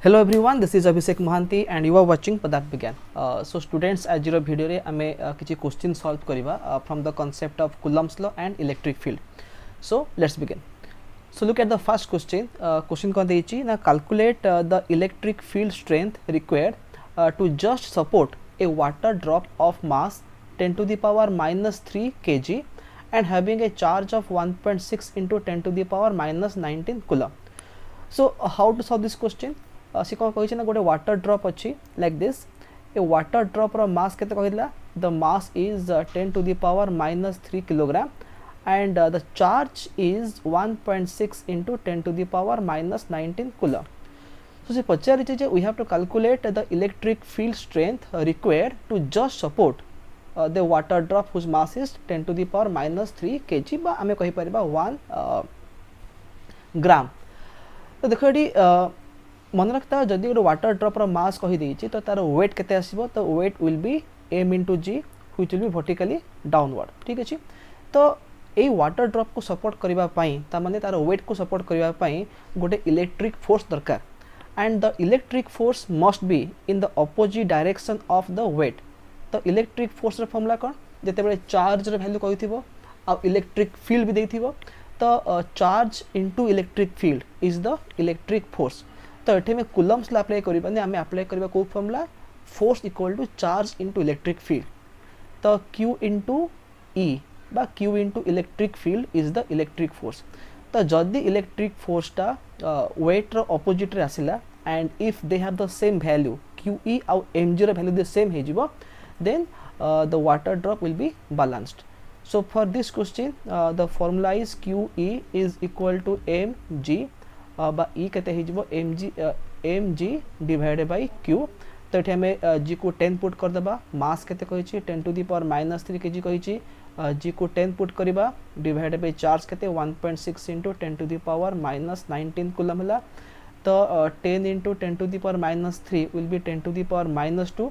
Hello everyone, this is Abhishek Mohanty and you are watching Padarth Vigyan. So students, आज video रे आमे किछि question solve करिवा from the concept of Coulomb's law and electric field. So let's begin. So look at the first question. Question kon deyichi na calculate the electric field strength required to just support a water drop of mass 10 to the power minus 3 kg and having a charge of 1.6 into 10 to the power minus 19 coulomb. So how to solve this question? सी कौन कही गोटे water drop अच्छी like this a water drop रो mass केते कहिला the mass is 10 to the power minus 3 kilogram and the charge is 1.6 into 10 to the power minus 19 coulomb. So से पचारि जे we have to calculate the electric field strength required to just support the water drop whose mass is 10 to the power minus 3 kg बा आमे कहि परिबा 1 ग्राम. तो देखो ये मन रखता जदि गोटे वाटर ड्रॉप रो मास कहि देछि तो तार वेट केते आसीबो तो weight will be m into g which will be vertically downward. ठीक अछि. तो ए वाटर ड्रॉप को सपोर्ट करिबा पई ता माने तार वेट को सपोर्ट करिबा पई गोटे इलेक्ट्रिक फोर्स दरकार and the electric force must be in the opposite direction of the weight. तो इलेक्ट्रिक फोर्स रो फॉर्मूला कोन जते बेले चार्ज रो वैल्यू कहिथिबो आ इलेक्ट्रिक फील्ड भी देथिबो तो charge into electric field is the electric force. तो ये में कूलम्स ला अप्लाई करिबा ने हमें अप्लाई करिबा को formula force equal to charge into electric field. तो q इनटू e बा q into electric field is the electric force. तो जदि इलेक्ट्रिक फोर्स टा वेट रो ऑपोजिट रे आसिला and if they have the same value qe और mg रो वैल्यू द सेम हे जिवो then the water drop will be balanced. So for this question the formula is QE is equal to mg बा e केते हे जिवो mg divided by q. तो एठी हमें g को 10 पुट कर देबा मास केते कहि छी 10 to the power minus 3 kg कहि छी g को 10 पुट करबा डिवाइडेड बाय चार्ज केते 1.6 into 10 to the power minus 19 coulomb हला. तो 10 into 10 to the power minus 3 will be 10 to the power minus 2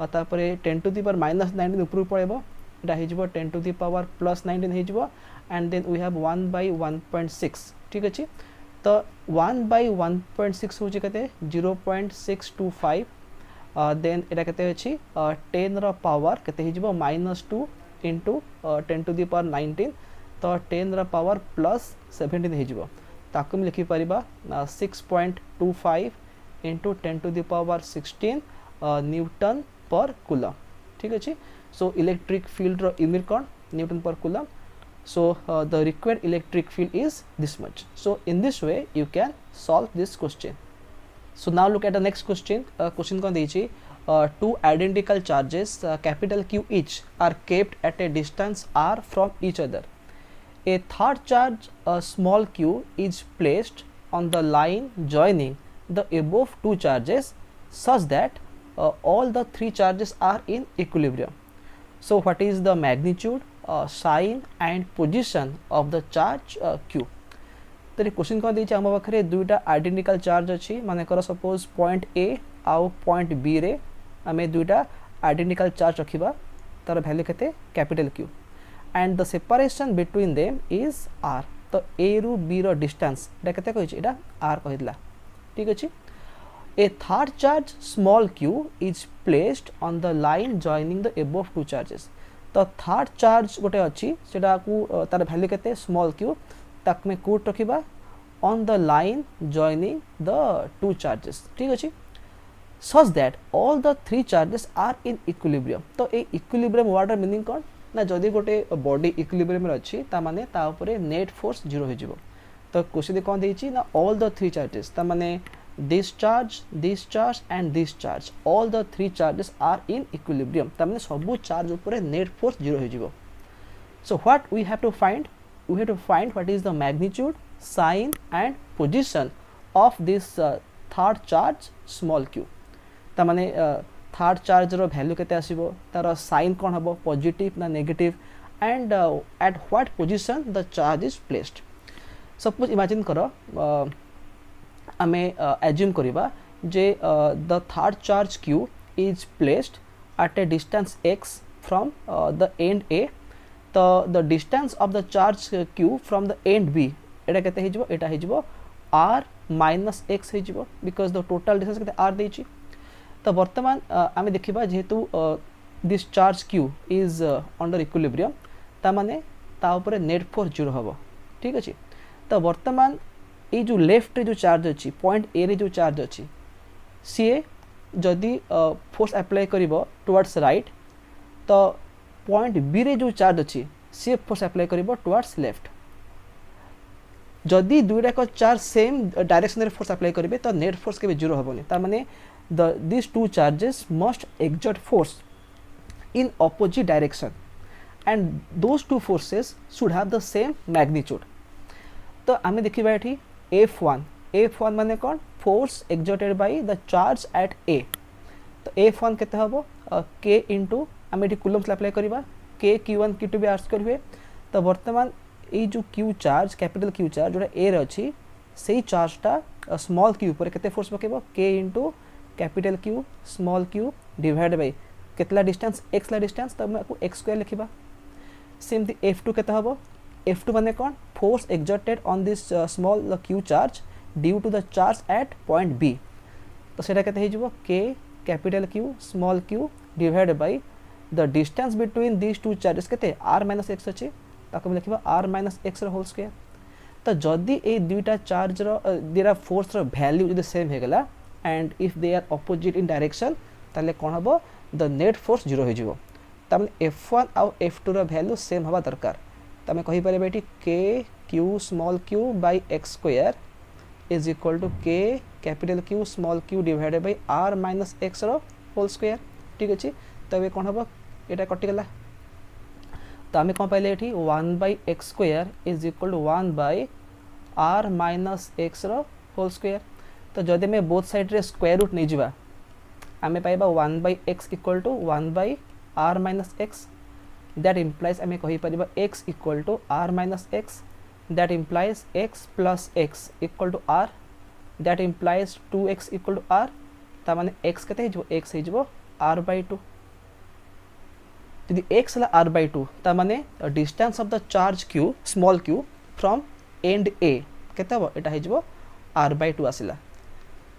और तापर 10 टू द पावर माइनस 19 ऊपर पळेबो एटा हे जिवो 10 टू द पावर प्लस 19 हे जिवो and then we have 1 by 1.6. ठीक अछि. तो 1 by 1.6 होची कते 0.625 देन एटा कते अछि 10 रो पावर कते हे जिवो -2 into 10 to the power 19. तो 10 रो पावर प्लस 17 हे जिवो ताकू हम लिखि परिबा 6.25 into 10 to the power 16 Newton पर कूलम. ठीक अछि. So electric field ro unit kon Newton per coulomb. So the required electric field is this much. So in this way you can solve this question. So now look at the next question. Question kon deyichi two identical charges capital Q each are kept at a distance r from each other. A third charge small q is placed on the line joining the above two charges such that all the three charges are in equilibrium. So what is the magnitude, sign and position of the charge q? तो ये question कौन देछि हम पाखरे दुईटा identical charge अछि माने कर सपोज पॉइंट a आउ पॉइंट b रे हमें दुईटा आइडेंटिकल चार्ज रखिबा तार वैल्यू केते capital q and the separation between them is r. तो a रु b रो डिस्टेंस एटा केते कहि छि एटा r कहिदला. ठीक अछि. A third charge small q is placed on the line joining the above two charges. तो third charge गोटे अछि सेटा को तार वैल्यू केते small q तक में coat रखिबा on the line joining the two charges. ठीक अछि. such that all the three charges are in equilibrium. तो ए equilibrium word मीनिंग कोन ना जदी गोटे बॉडी इक्विलिब्रियम रे अछि ता माने ता ऊपर नेट फोर्स 0 हो जिवो. तो क्वेश्चन कोन देछि ना all the three charges ता माने this charge and this charge all the three charges are in equilibrium. तमने सबु चार्ज ऊपर नेट फोर्स 0 हो जिवो. So what we have to find? We have to find what is the magnitude, sign and position of this third charge small q. तमने third charge रो value केते आसीबो तार sign कोन हबो पॉजिटिव ना negative and at what position the charge is placed. Suppose imagine करो आमे assume करिबा जे the third charge q is placed at a distance x from the end a. तो the distance of the charge q from the end b एटा केते हे जिवो एटा हे जिवो r माइनस एक्स हो बिकज द टोटल डिस्टेंस के आर देछि तो वर्तमान आम देखा जेहेतु this charge q is under equilibrium ता माने ता ऊपर नेट फोर्स 0 हम ठीक अच्छे तो वर्तमान ये जो लेफ्ट जो चार्ज अच्छी पॉइंट ए रे जो चार्ज अच्छी सी जदि फोर्स अप्लाई करिवो टुवर्ड्स राइट तो पॉइंट बी रे जो चार्ज अच्छी सी फोर्स अप्लाई करिवो टुवर्ड्स लेफ्ट जदि दुईटाक चार्ज सेम डायरेक्शन रे फोर्स अप्लाई करेंगे तो नेट फोर्स के 0 हेनी तार माने this two charges must exert force in opposite direction and those two forces should have the same magnitude तो आम देखा ये F1 माने कौन force exerted by the charge eight ए तो F1 केते हबो K इंटू आम ये कूलम्स अप्लाई करवा K Q1 Q2 भी आर्स करेंगे तो वर्तमान ये जो Q charge capital q charge जोटा ए रे अच्छी से चार्जटा स्मॉल क्यू पर केते फोर्स पकेबो K into capital q small q divide by केतला डिस्टेंस x ला डिस्टेंस तो मैं एक्स स्क्वायर लिखिबा सेमती F2 केते हबो F2 माने कौन force exerted on this small q charge due to the charge at point B तो सेटा केते हे जिवो K capital q small q divide by the distance between this two charges केते r माइनस x अछि ताको लिखा r minus x whole square तो जदि ये दुईटा चार्ज दीटा फोर्स वैल्यू जो सेम होगला and if they are opposite in direction ताले कौन हम द नेट फोर्स 0 हो तमें F1 आउ F2 वैल्यू सेम हवा दरकार तमें कहीपर ये K Q small q by x square is equal to K capital Q small q divided by r minus x whole square ठीक अच्छे तो ये कौन हम यहाँ कटिगला तो आम कौन पाइले ये 1 by x square is equal to 1 by r minus x whole square तो जदि मैं बोथ साइड रे स्क्वायर रूट नहीं जावा आम पाइबा 1 by x equal to 1 by r minus x that implies आम कहीपर x equal to r minus x that implies x plus x equal to r that implies 2x equal to r ता माने x केते हो x हो r by 2 यदि x है r by 2 ता माने distance of the charge q small q from and a केते हो एटा हो r बाय 2 आसिला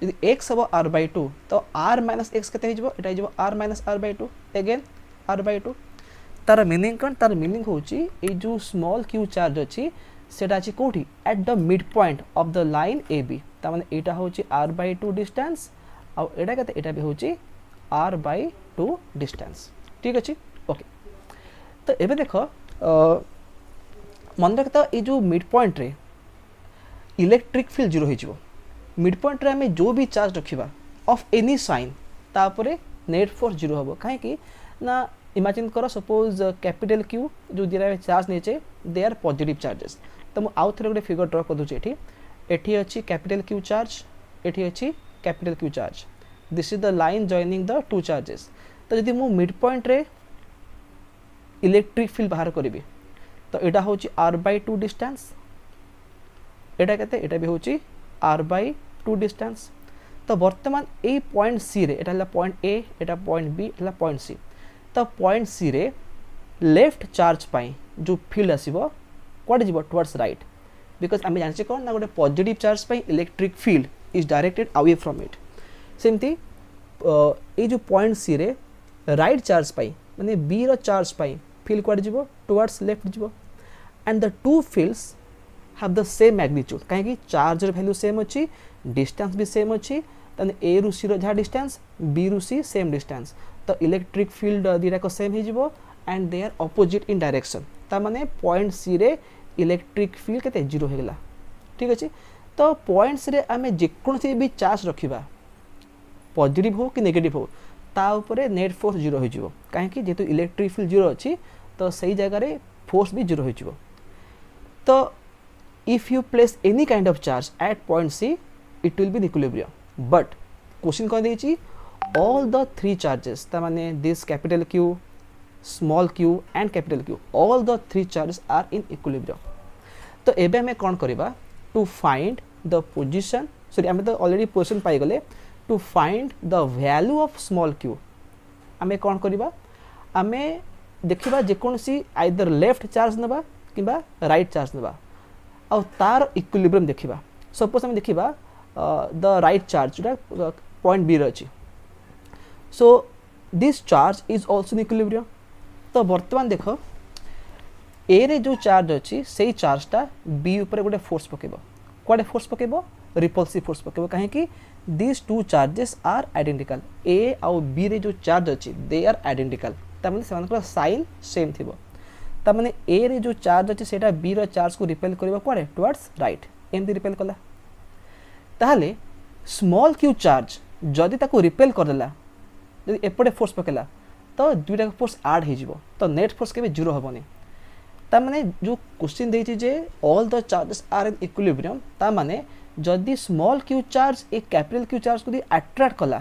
यदि x हो r बाय 2 तो r माइनस x केते हो एटा हो r minus r by 2 again r by 2 तार मीनिंग कौन तार मीनिंग होची ए जो स्मॉल q चार्ज अच्छी सेटा अच्छी कोठी at the mid point of the line AB ता माने एटा होची r बाय 2 डिस्टेंस आ एटा केते एटा भी होची r बाय 2 डिस्टेंस ठीक अछि ओके तो एबे देखो मन रखता ये जो मिड पॉइंट रे इलेक्ट्रिक फील्ड 0 हो मिड पॉइंट रे हमें जो भी चार्ज रखिबा ऑफ एनी साइन तापरे नेट फोर्स 0 हम कहीं ना इमेजिन करो सपोज कैपिटल क्यू जो दिरा चार्ज नीचे दे आर पॉजिटिव चार्जेस तो मुझे आउ थे गोटे फिगर ड्र कर दूसरी एठी अच्छी कैपिटल क्यू चार्ज एठी अच्छी capital q charge this is the line joining the two charges तो यदि मु मिड पॉइंट रे इलेक्ट्रिक फील्ड बाहर करी तो यहाँ हूँ r बाय 2 डिस्टेंस एटा केते एटा भी हूँ r बाय 2 डिस्टेंस तो वर्तमान ये पॉइंट सी रे एटा point A Etah point B Etah point सी तो पॉइंट सी रे लेफ्ट चार्ज पाई जो फील्ड आसीबो कोड जीवो टुवर्ड्स राइट बिकॉज आम जान कौन ना गोटे positive charge pi electric field is directed away from it सेमती ये जो पॉइंट सी रे राइट चार्ज पाई माने बी रो चार्ज पाई फील्ड कोड जीवो टुवर्ड्स लेफ्ट जीवो and the two fields have the same magnitude कहीं चार्ज वैल्यू सेम अच्छी डिस्टेंस भी सेम अच्छी तने ए रु सी जहाँ डिस्टेंस बी रु सी सेम डिस्टेंस तो इलेक्ट्रिक फील्ड दीटा को सेम हो and they are opposite in direction ता माने पॉइंट सी रे इलेक्ट्रिक फील्ड केते 0 होगला ठीक अच्छे तो पॉइंट सी रे आमे जेकोसी भी चार्ज रखिबा पॉजिटिव हो कि नेगेटिव हो ता ऊपर नेट फोर्स 0 हो जिवो काहे कि जेतु इलेक्ट्रिक फील्ड 0 अच्छी तो सही जगह रे फोर्स भी 0 हो जिवो तो if you place any kind of charge at point see it will be in equilibrium but question कौन देछि all the three charges ता माने this capital Q small q and capital Q all the three charges are in equilibrium तो एबे हमें कौन करिबा to find the position sorry हमें तो already position पाई गले to find the value of small q हमें कौन करिबा हमें देखिबा जे कोनसी आइदर लेफ्ट चार्ज नबा किबा राइट चार्ज नबा और तार इक्विलिब्रियम देखिबा सपोज हम देखिबा द राइट चार्ज जोटा पॉइंट बी रे अछि so this charge is also in equilibrium तो वर्तमान देख ए रे जो चार्ज अच्छी से चार्जटा बी उपर गोटे फोर्स पकेबो कोडे फोर्स पकेबो रिपल्सिव फोर्स पकेबो कहीं this two charges are identical A आउ बी रे जो चार्ज अच्छी दे आर आइडेंटिकल तामाने सेमानकर साइन सेम थिबो तामाने ए रे जो चार्ज अच्छी सेटा बी रो चार्ज को रिपेल करबो कोडे टुवर्ड्स राइट एमती रिपेल कला ताहले स्मॉल क्यू चार्ज जदि ताको रिपेल करदेला जदि एपटे फोर्स पकेला तो दुईटा फोर्स ऐड हो जिवो तो नेट फोर्स केबे जीरो होबनी ता माने जो क्वेश्चन देछि जे all the charges are in equilibrium ता माने जदि स्मॉल क्यू चार्ज एक कैपिटल क्यू चार्ज को अट्रैक्ट कला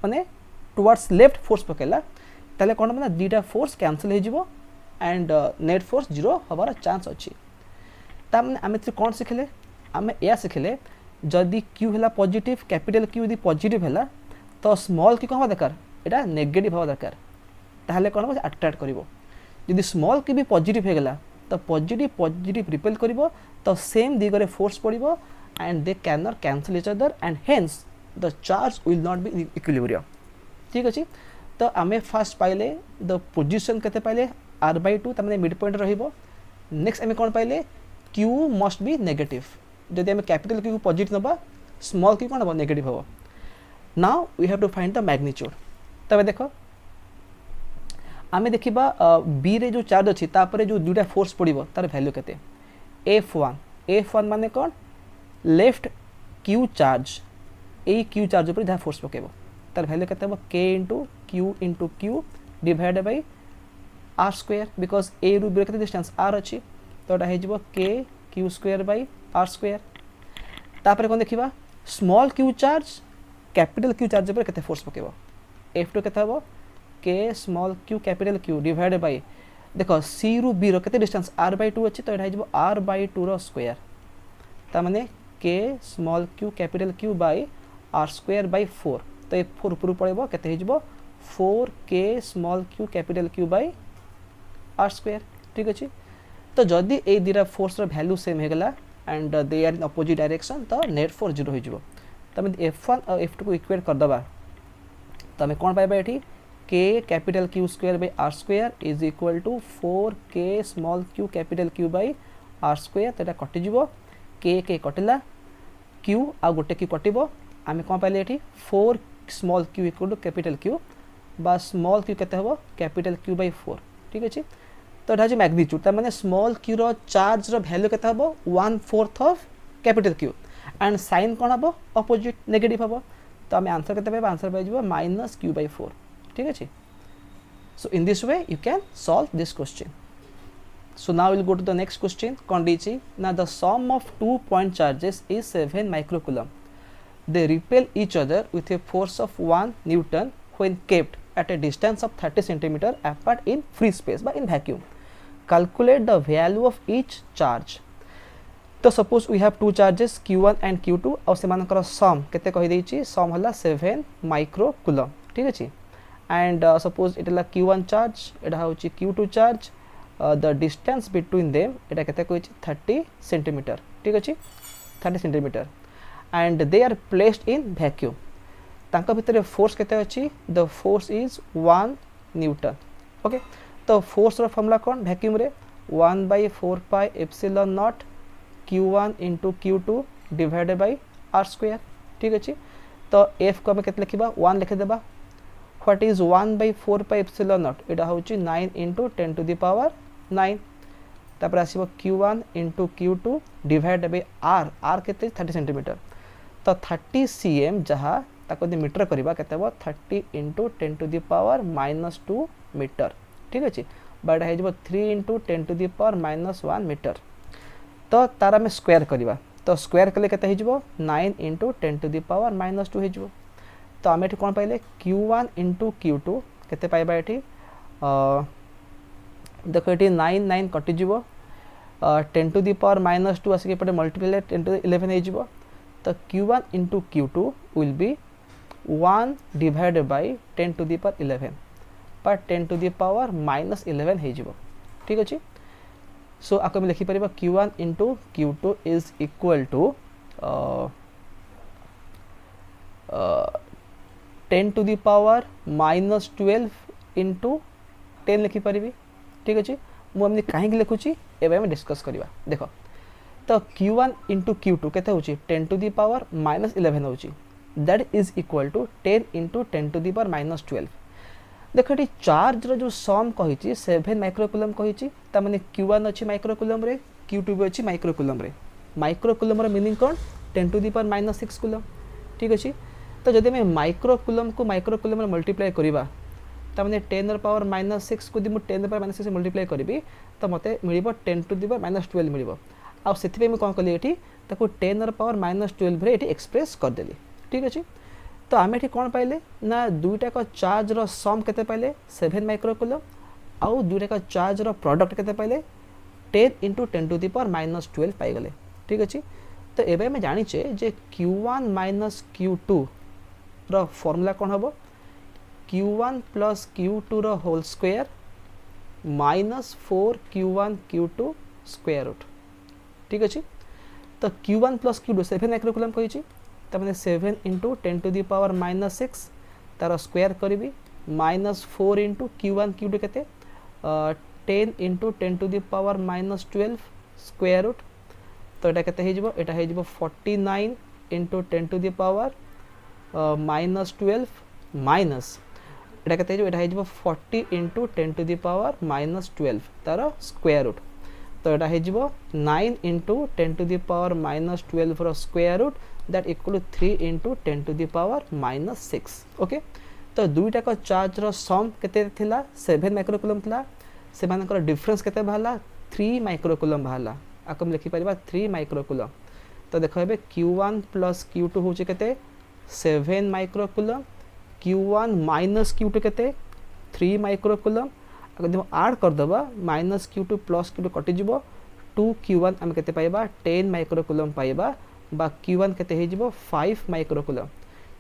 माने टुवर्ड्स लेफ्ट फोर्स पकेला ताले कोन माने दुईटा फोर्स कैंसिल हो जिवो एंड नेट फोर्स जीरो होबार चांस अछि ता माने आमे कोन सिखले आमे या सिखले जदि क्यू हला पॉजिटिव कैपिटल क्यू यदि पॉजिटिव हला तो स्मॉल क्यू कम दरकार एटा नेगेटिव हवा दरकार ताहले कोन हो अट्रैक्ट करिवो यदि स्मॉल क्यू भी पॉजिटिव हो गला तो पॉजिटिव पॉजिटिव रिपेल करिवो तो सेम दिगरे फोर्स पड़िवो and they can not cancel each other and hence the charge will not be in equilibrium ठीक अछि तो आमे फर्स्ट पाइले द पोजीशन केते पाइले r/2 तमने मिड पॉइंट रहिबो नेक्स्ट आमे कोन पाइले q मस्ट बी नेगेटिव जदि आमे कैपिटल q पॉजिटिव नबा स्मॉल q कोन हबो नेगेटिव हबो now we have to find the magnitude तबे देखो आमे देखिबा बी रे जो चार्ज अछि तापरे जो दुटा फोर्स पड़िबो तार वैल्यू केते f1 माने कोन लेफ्ट q चार्ज ए q चार्ज ऊपर जहा फोर्स पकेबो तार वैल्यू केते हबो k * q divide by r square because a रु b केते डिस्टेंस r अछि तो एटा हे जिवो k q² by r square तापरे कोन देखिबा small q charge capital q charge ऊपर केते फोर्स पकेबो f2 केते हबो k small q capital q divide by देखो c रु b रो केते डिस्टेंस r/2 अछि तो एटा हिजबो r/2 रो स्क्वायर ता माने k small q capital q by r square by 4 तो ए 4 ऊपर पड़ेबो केते हिजबो 4k small q capital q by r square ठीक अछि तो जदी ए दिरा फोर्स रो वैल्यू सेम हे गेला and they are in opposite direction तो नेट फोर्स जीरो हो जिवो तमे f1 और f2 को इक्वेट कर दबा तमे कोन पाइबा एठी k capital q square by r square is equal to 4k small q capital q by r square तेटा कटि जिवो k कटिला q आ गोटे q कटिबो आमे कोन पाइले एठी 4 small q equal to capital q बा स्मॉल q केते हबो कैपिटल q बाय 4 ठीक अछि तो एटा जे मैग्नीट्यूड ता माने स्मॉल q रो चार्ज रो वैल्यू केते हबो 1/4 of capital q and sign कोन हबो अपोजिट नेगेटिव हबो तो आमे आंसर केते पाइबा आंसर पाइ जिवो -q/4 ठीक अछि so in this way you can solve this question so now we'll go to the next question कोन दिछि ना the sum of 2 point charges is 7 microcoulomb they repel each other with a force of 1 newton when kept at a distance of 30 centimeter apart in free space by in vacuum calculate the value of each charge तो suppose we have two charges q1 and q2 और सेमानकर सम केते कहि दैछि सम हला 7 microcoulomb ठीक अछि and suppose it is q1 charge it होछि q2 charge the distance between them एटा केते कहै छै 30 centimeter ठीक अछि 30 centimeter and they are placed in vacuum तांका भितरे फोर्स केते अछि the force is 1 newton okay तो फोर्स रो फार्मूला कोन वैक्यूम रे 1/4 pi epsilon naught q1 into q2 divided by r square ठीक अछि तो f को हम केते लिखिबा 1 लिख देबा what is 1/4 pi epsilon naught एटा होछि 9 into 10 to the power 9 तापर आसीबो q1 into q2 divided by r केते 30 cm तो 30 cm जहा ताको दे मीटर करबा केते हो 30 into 10 to the power -2 metre ठीक अछि बडा हे जबो 3 into 10 to the power -1 metre तो तारा में स्क्वायर करबा तो स्क्वायर कले केते हे जबो 9 into 10 to the power -2 हे जबो तो आमे एठी कोन पाइले q1 into q2 केते पाइबा एठी देखो एठी 9 कटि जिवो 10 to the power -2 आसी के पटे मल्टीप्लाई 10 to the 11 हे जिवो तो q1 into q2 will be 1 divided by 10 to the power 11 पर 10 to the power -11 हे जिवो ठीक अछि सो आको हम लिखि परिबा q1 into q2 is equal to 10 to the power minus 12 into 10 लिखिपारि ठीक अच्छे मुझे कहीं लिखुची एवं डिस्कस करवा देख तो Q1 इंटू Q2 केते होची 10 to the power minus 11 होची that is equal to 10 into 10 to the power minus 12 देख ये चार्ज रो जो सम कही 7 माइक्रोकुलम कही ताने Q1 अच्छी माइक्रोकुलम रे Q2 भी अच्छी माइक्रोकुलम रे माइक्रोकुलम रो मीनिंग कौन 10 to the power minus 6 coulomb ठीक अच्छे तो जब मैं माइक्रोकुलम को माइक्रोकुलम रे मल्टीप्लाई करवा ताने 10 पावर माइनस 6 को मुझे 10 पावर माइनस 6 मल्टीप्लाई करी तो मत मिल 10 to the power minus 12 मिल आउ मुझे कौन कली ये 10 पावर माइनस 12 रे एक्सप्रेस करदेली ठीक अच्छे तो आम ये कौन पाइले ना दुईटाक चार्ज रो सम केते पाइले 7 माइक्रोकुलम आउ दुईटाक चार्ज रो प्रोडक्ट केते पाइले 10 into 10 to the power minus 12 पाइगले ठीक अच्छे तो एबे आम जानीचे जे Q1 माइनस Q2 रो फॉर्मूला कौन हम Q1 प्लस Q2 रो whole square minus 4 Q1 Q2 square root ठीक अच्छे तो Q1 प्लस Q2 7 माइक्रोकुलम कही तमें 7 into 10 to the power minus 6 तार स्क्वायर करी माइनस 4 इंटू Q1 Q2 केते 10 into 10 to the power minus 12 square root तो यहाँ के 49 into 10 to the power minus 12 minus यहाँ के 40 into 10 to the power minus 12 तार स्क्वायर रूट तो यहाँ 9 into 10 to the power minus 12 रो square root that equal 3 into 10 to the power minus 6 okay तो दुईटाक चार्ज रो सम केते थिला 7 माइक्रोकुलम थिला से मानकर डिफरेंस केते बाहला 3 माइक्रोकुलम बाहला आकम लिखि परिबा 3 माइक्रोकुलम तो देखो एबे Q1 प्लस Q2 होचे केते 7 माइक्रोकुलम Q1 माइनस Q2 केते 3 माइक्रोकुलम अगर ऐड कर दबा माइनस Q2 प्लस Q2 कटि जिवो 2 Q1 हम केते पाइबा 10 माइक्रोकुलम पाइबा बा Q1 केते हे जिवो 5 माइक्रोकुलम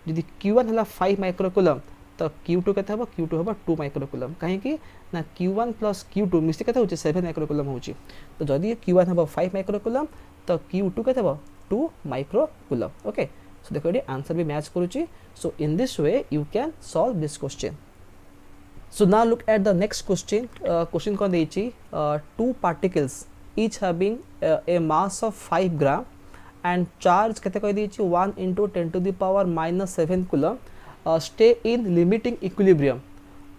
यदि Q1 हला 5 माइक्रोकुलम तो Q2 केते हबो Q2 हबो 2 माइक्रोकुलम काहे कि ना Q1 प्लस Q2 मिसी केते होची 7 माइक्रोकुलम होची तो जदि Q1 हबो 5 माइक्रोकुलम तो Q2 केते हबो 2 माइक्रोकुलम ओके सो देखो ये आंसर भी मैच करूची so in this way you can solve this question so now look at the next question question kon deichi two particles each having a mass of 5 gram and charge kete koi deichi 1 into 10 to the power minus 7 coulomb stay in limiting equilibrium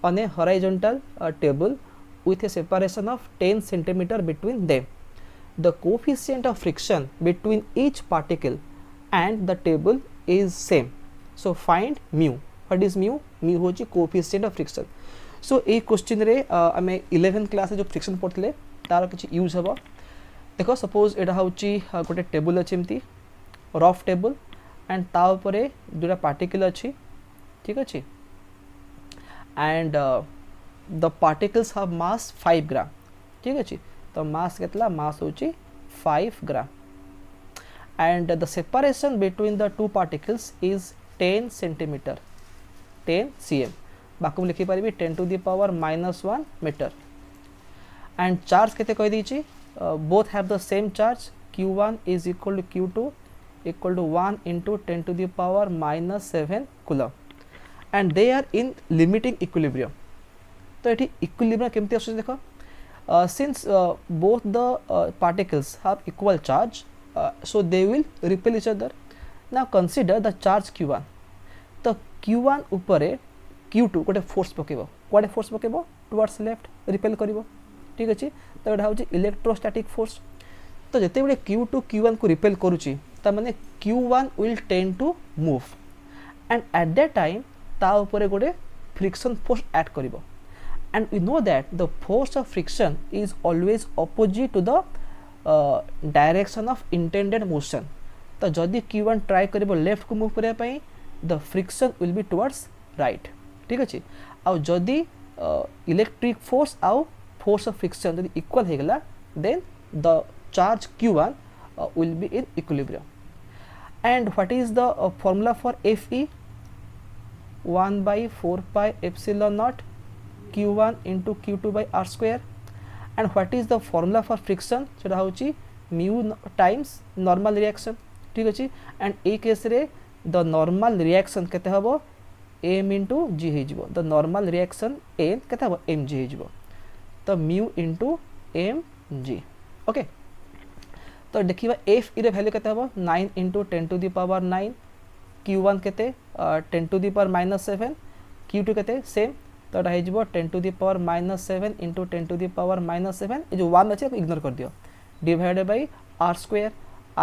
on a horizontal table with a separation of 10 centimeter between them the coefficient of friction between each particle and the table is same so find mu what is mu hochi coefficient of friction सो ये question रे आम 11 class जो friction पढ़ते तार किसी use हम देख suppose यहाँ हूँ गोटे टेबुल अच्छी एमती रफ टेबुल एंड तापर दुटा पार्टिकल अच्छी ठीक अच्छे एंड द पार्टिकल्स हैव मास 5 ग्राम ठीक अच्छे तो मास केतला मास हूँ 5 gram and the separation between the two particles is 10 centimetre 10 cm बाकी लिखि पारि 10 to the power minus 1 metre and charge केते कहि दीची both have the same charge Q1 is equal to Q2 equal to 1 into 10 to the power minus 7 coulomb and they are in limiting equilibrium तो ये equilibrium केमती आछे देखो since both the particles have equal charge so they will repel each other now consider the charge Q1 तो Q1 ऊपर Q2 गोटे force पकेबो कोडे फोर्स पकेबो टुवर्ड्स लेफ्ट रिपेल करिवो ठीक अछि तो एटा होची इलेक्ट्रोस्टैटिक फोर्स तो जते बेले Q2 Q1 को रिपेल करूची त माने Q1 will tend to move and at that time ता ऊपर गोटे फ्रिक्शन फोर्स ऐड करिवो and we know that the force of friction is always opposite to the direction of intended motion तो जदि Q1 ट्राई करिवो left को move करिया पई the friction will be towards right ठीक अच्छे आउ जदि इलेक्ट्रिक फोर्स आउ फोर्स ऑफ फ्रिक्शन जदि इक्वल हो गला then the charge Q1 will be in equilibrium and what is the formula for Fe 1 by 4 pi epsilon naught Q1 into Q2 by r square and what is the formula for friction सेटा होची mu times normal reaction ठीक अच्छे and A case रे the normal reaction केते हबो m into g हो the normal reaction n केते हबो m g हो तो mu into m g okay तो देखिबा f रे वैल्यू केते हबो 9 into 10 to the power 9 q1 केते 10 टू द पावर -7 q2 केते सेम तो एटा हेजिबो 10 to the power -7 into 10 to the power -7 ए जो 1 अछि इग्नोर कर दियो divided by r square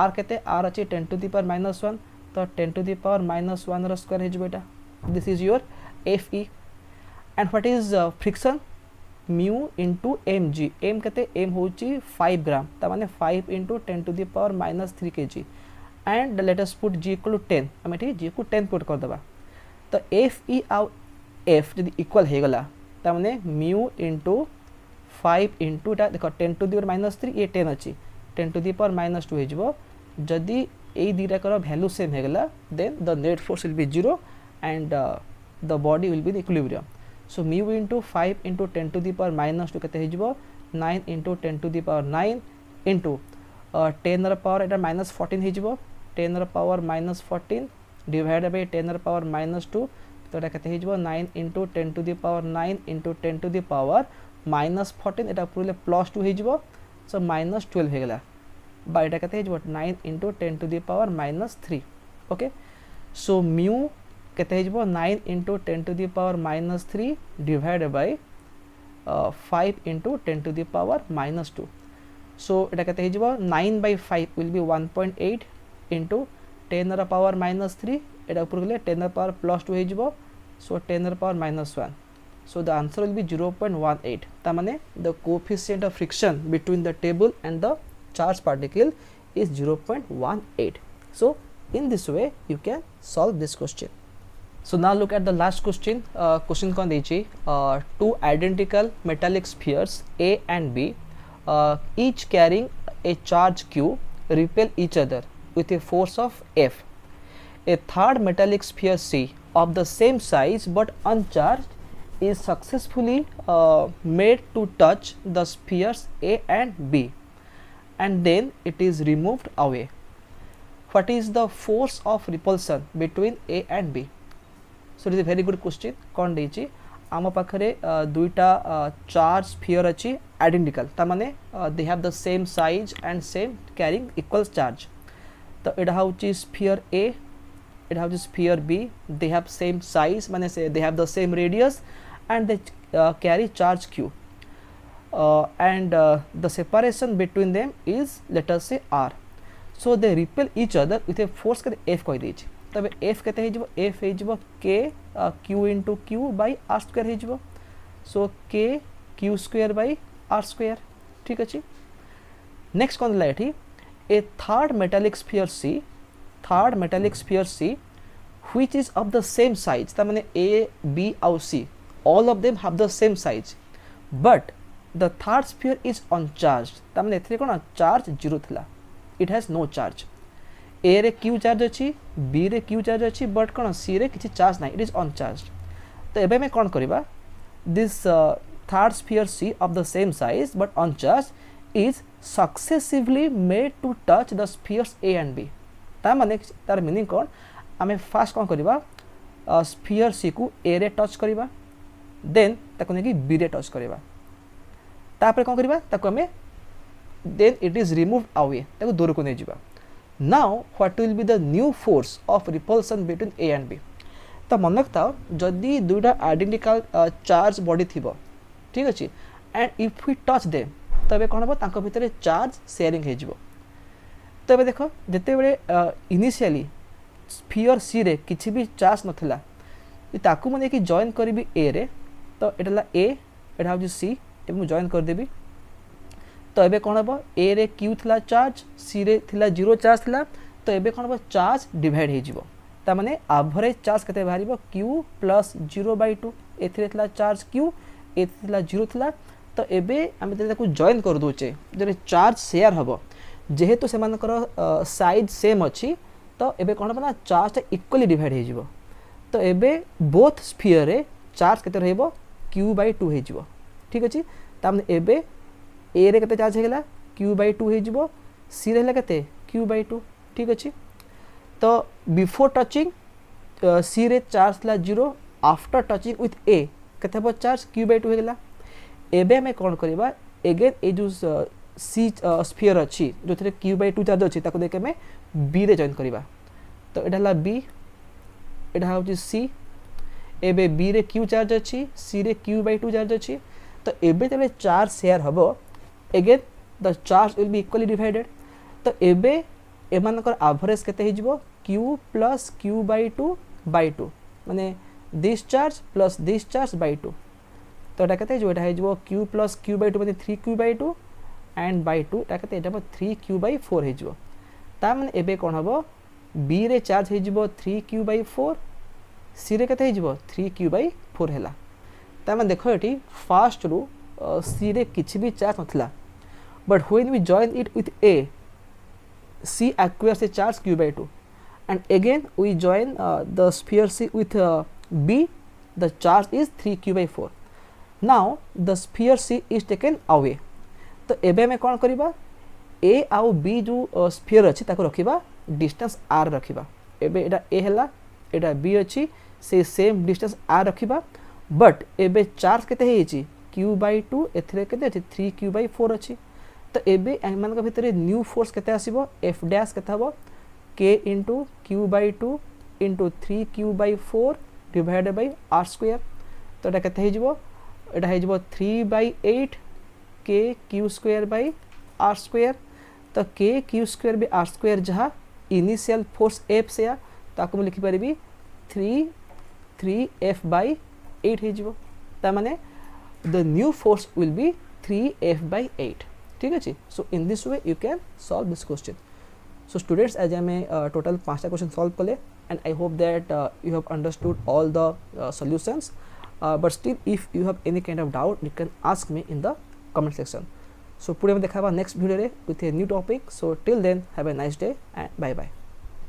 r केते r अछि 10 टू द पावर -1 तो 10 टू द पावर -1 रो स्क्वायर हेजिबो एटा this is your fe and what is friction mu into mg m केते m होची 5 ग्राम ता माने 5 into 10 to the power -3 kg and let us put g equal to 10 हम एठी g को 10 पुट कर दबा तो fe आउ f जदि इक्वल हे गला ता माने म्यू इंटू 5 इंटू ता देखो 10 टू द पावर -3 ये 10 अछि 10 टू द पावर -2 हे जिवो जदि ए दीटा कर वैल्यू सेम हे गला then the net force will be 0 and the body will be in equilibrium so mu into 5 into 10 to the power -2 केते हे जिवो 9 into 10 to the power 9 into 10 रा पावर एटा -14 हे जिवो 10 रा पावर -14 डिवाइडेड बाय 10 रा power -2 तो एटा केते हे जिवो 9 into 10 to the power 9 into 10 to the power -14 एटा पुरले +2 हे जिवो so -12 हे गला बाय एटा केते हे जिवो 9 into 10 to the power -3 okay so mu केते हे जिवो 9 into 10 to the power -3 divided by 5 into 10 to the power -2 so एटा केते हे जिवो 9 by 5 will be 1.8 into 10 रा पावर -3 एटा ऊपर गले 10 रा पावर +2 हे जिवो so 10 रा power -1 so the answer will be 0.18 ता माने the coefficient of friction between the table and the charged particle is 0.18 so in this way you can solve this question. So now look at the last question. Question kon dechi two identical metallic spheres A and B each carrying a charge Q repel each other with a force of F. A third metallic sphere C of the same size but uncharged is successfully made to touch the spheres A and B and then it is removed away. What is the force of repulsion between A and B? So it is a very good question. कौन देची आम पाखरे दुईटा charge sphere अच्छी identical ता माने दे have the same size and same carrying equal charge तो एटा होची sphere A एटा होची sphere B they have same size माने से दे have the same radius and they carry charge Q and the separation between them is let us say R so they repel each other with a force के F कहि देची तबे F केते हे जिवो F हे जिवो K Q into Q by R square हे जिवो so K Q square by R square ठीक अछि नेक्स्ट कोन लाइठी a third metallic sphere C which is of the same size ता माने A B और C all of them have the same size but the third sphere is uncharged ता माने एथरे कोन charge 0 थिला it has no charge A रे Q charge अच्छी B रे Q charge अच्छी बट कौन C रे किसी चार्ज ना इट इज अनचार्ज तो एबे में कौन करिबा this third sphere C of the same size but uncharged is successively made to touch the spheres A and B ता माने तार मीनिंग कौन आमे फास्ट कौन करिबा स्फीयर C को A रे टच करिबा देन ताको नेकी B रे टच करिबा तापर कौन करिबा ताको हमें then it is removed away ताको दूर को नै जिबा now what will be the new force of repulsion between A and B तो मन रखता जदि दुईटा आइडेंटिकल चार्ज बॉडी थिबो ठीक अछि and if we touch them तबे कोन हो तांको भितरे चार्ज शेयरिंग हे जिवो तबे देखो जते बेले इनिशियली स्फीयर C रे किछि भी चार्ज नथिला ताकू मने कि जॉइन करबी A रे तो एटला A एटा हो C एबे जॉइन कर देबी तो एबे कोन हो A रे Q थिला चार्ज C रे थिला 0 चार्ज थिला तो एबे कोन हो चार्ज डिवाइड हे जिवो ता माने एवरेज चार्ज केते बाहरिबो Q + 0/2 एथिरे थिला चार्ज Q एथिला 0 थिला तो एबे हम ताकू जॉइन कर दोचे जे चार्ज शेयर हबो जेहेतु सेमानकर साइज सेम अछि तो एबे कोन बना चार्ज इक्वली डिवाइड हे जिवो तो एबे बोथ स्फीयर रे चार्ज केते रहइबो Q/2 हे जिवो ठीक अछि ता माने एबे A रे केते चार्ज हे गेला Q/2 हे जिवो C रे हला केते Q/2 ठीक अछि तो बिफोर टचिंग सी रे चार्ज ला 0 आफ्टर टचिंग विथ ए केते हो चार्ज q/2 हो गेला एबे हमें कोन करबा अगेन ए जो सी स्फीयर अच्छी जो थे q/2 चार्ज अच्छी ताको देख हमें b रे जॉइन करबा तो एटा ला b एटा हो सी एबे b रे q चार्ज अच्छी c रे q/2 चार्ज अच्छी तो एबे तले चार्ज शेयर हबो again the charge will be equally divided तो एबे एमानकर एवरेज केते हे जिवो q प्लस q/2/2 माने this charge plus this charge by 2 तो एटा केते जो एटा हे जिवो q प्लस q/2 माने 3q/2 एंड बाय 2 एटा केते एटा 3q/4 हे जिवो ता माने एबे कोन हबो b रे चार्ज हे जिवो 3q/4 c रे केते हे जिवो 3q/4 हैला ता माने देखो एठी फास्ट रु c रे किछि भी चार्ज नथला but when we join it with a c acquires a charge q/2 and again we join the sphere c with b the charge is 3q/4 now the sphere c is taken away तो एबे में कोन करबा a आउ b जो sphere अछि ताको रखिबा distance r रखिबा एबे एटा a हैला एटा b अछि से सेम डिस्टेंस r रखिबा बट एबे चार्ज केते हेछि q/2 एथरे केते अछि 3q/4 अछि तो एबे एमान का भितरे न्यू फोर्स केते आसीबो f डैश केते हबो k * q/2 * 3q/4 divided by r square तो एटा केते हेजिबो एटा हेजिबो 3/8 k q² by r square तो k q² by r square जहा इनिशियल फोर्स f से ताको हम लिखि परबी 3f/8 हेजिबो ता माने the new force will be 3f/8 ठीक अछि so in this way you can solve this question so students आज हमें टोटल 5टा क्वेश्चन सॉल्व कले and I hope that you have understood all the solutions but still if you have any kind of doubt you can ask me in the comment section so पुरे में देखा next video रे with a new topic so till then have a nice day and bye bye